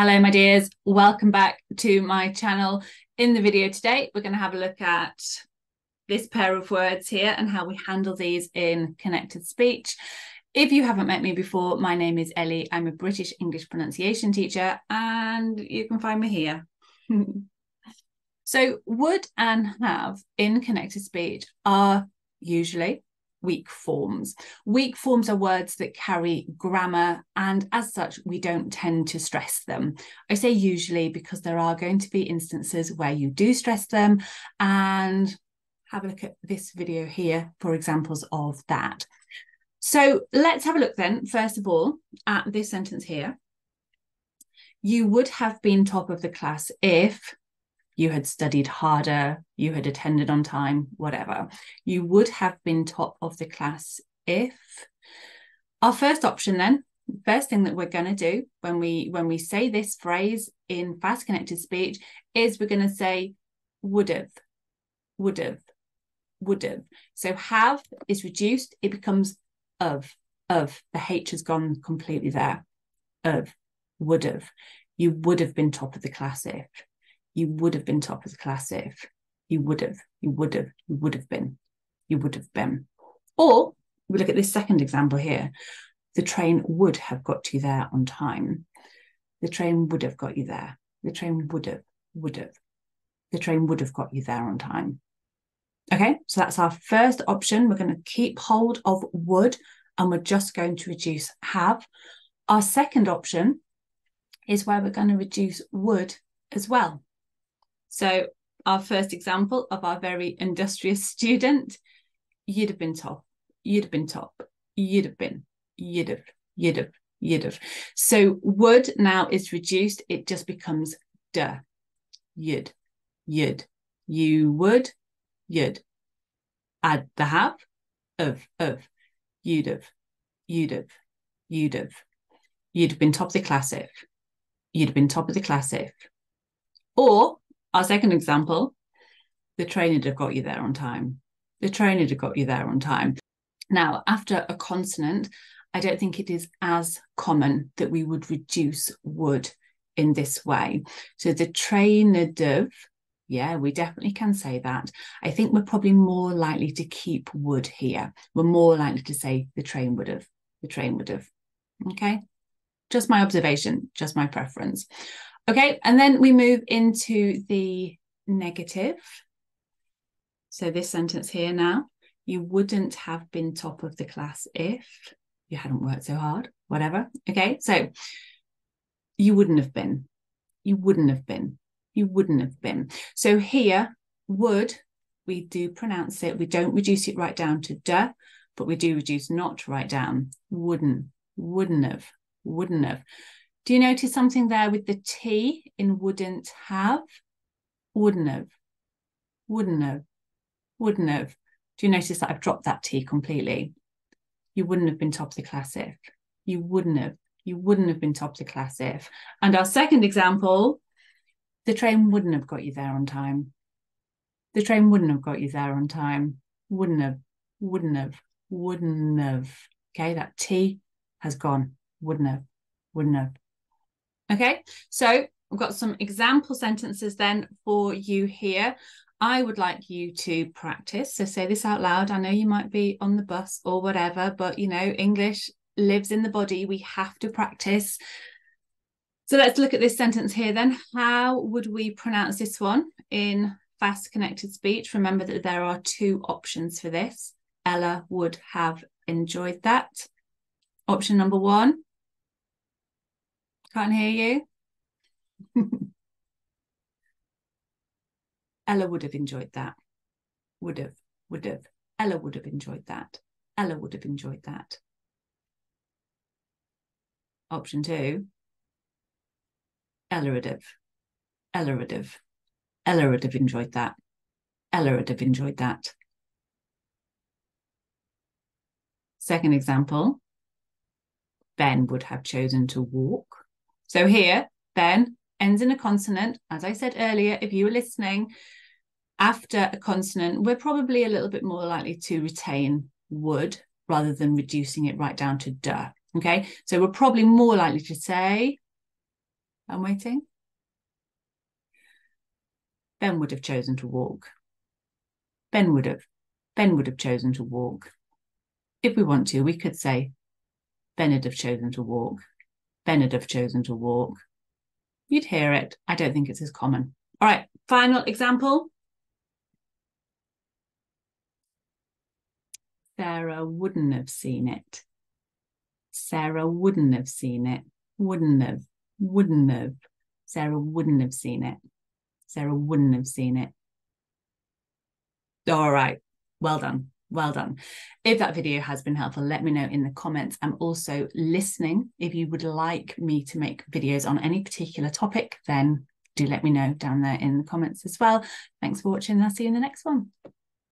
Hello, my dears. Welcome back to my channel. In the video today, we're going to have a look at this pair of words here and how we handle these in connected speech. If you haven't met me before, my name is Ellie. I'm a British English pronunciation teacher, and you can find me here. So would and have in connected speech are usually weak forms. Weak forms are words that carry grammar, and as such, we don't tend to stress them. I say usually because there are going to be instances where you do stress them, and have a look at this video here for examples of that. So let's have a look then, first of all, at this sentence here. You would have been top of the class if you had studied harder, you had attended on time, whatever. You would have been top of the class if. Our first option then, first thing that we're going to do when we say this phrase in fast connected speech is we're going to say would have, would have, would have. So have is reduced, it becomes of. The H has gone completely there. Of, would have. You would have been top of the class if. You would have been top of the class if. You would have, you would have, you would have been. You would have been. Or we look at this second example here. The train would have got you there on time. The train would have got you there. The train would have. The train would have got you there on time. Okay, so that's our first option. We're going to keep hold of would, and we're just going to reduce have. Our second option is where we're going to reduce would as well. So our first example of our very industrious student, you'd have been top, you'd have been top, you'd have been, you'd have, you'd have, you'd have. So would now is reduced, it just becomes duh, you'd, you would, you'd. Add the have, of, you'd have, you'd have, you'd have. You'd have been top of the class if. You'd have been top of the class if. Or our second example, the train would have got you there on time. The train would have got you there on time. Now, after a consonant, I don't think it is as common that we would reduce would in this way. So the train would have, yeah, we definitely can say that. I think we're probably more likely to keep would here. We're more likely to say the train would have, the train would have. Okay, just my observation, just my preference. Okay, and then we move into the negative. So this sentence here now, you wouldn't have been top of the class if you hadn't worked so hard, whatever. Okay, so you wouldn't have been, you wouldn't have been, you wouldn't have been. So here, would, we do pronounce it, we don't reduce it right down to duh, but we do reduce not right down. Wouldn't, wouldn't have, wouldn't have. Do you notice something there with the T in wouldn't have? Wouldn't have, wouldn't have, wouldn't have. Do you notice that I've dropped that T completely? You wouldn't have been top of the class if. You wouldn't have been top of the class if. And our second example, the train wouldn't have got you there on time. The train wouldn't have got you there on time. Wouldn't have, wouldn't have, wouldn't have. Okay, that T has gone. Wouldn't have, wouldn't have. Okay, so we've got some example sentences then for you here. I would like you to practice. So say this out loud. I know you might be on the bus or whatever, but you know, English lives in the body. We have to practice. So let's look at this sentence here then. How would we pronounce this one in fast connected speech? Remember that there are two options for this. Ella would have enjoyed that. Option number one. Can't hear you. Ella would have enjoyed that. Would have, would have. Ella would have enjoyed that. Ella would have enjoyed that. Option two. Ella would have. Ella would have. Ella would have enjoyed that. Ella would have enjoyed that. Second example. Ben would have chosen to walk. So here, Ben ends in a consonant. As I said earlier, if you were listening, after a consonant, we're probably a little bit more likely to retain would rather than reducing it right down to duh. Okay, so we're probably more likely to say I'm waiting. Ben would have chosen to walk. Ben would have chosen to walk. If we want to, we could say, Ben would have chosen to walk. Ben would have chosen to walk. You'd hear it. I don't think it's as common. All right, final example. Sarah wouldn't have seen it. Sarah wouldn't have seen it. Wouldn't have. Wouldn't have. Sarah wouldn't have seen it. Sarah wouldn't have seen it. All right. Well done. Well done. If that video has been helpful, let me know in the comments. I'm also listening. If you would like me to make videos on any particular topic, then do let me know down there in the comments as well. Thanks for watching. I'll see you in the next one.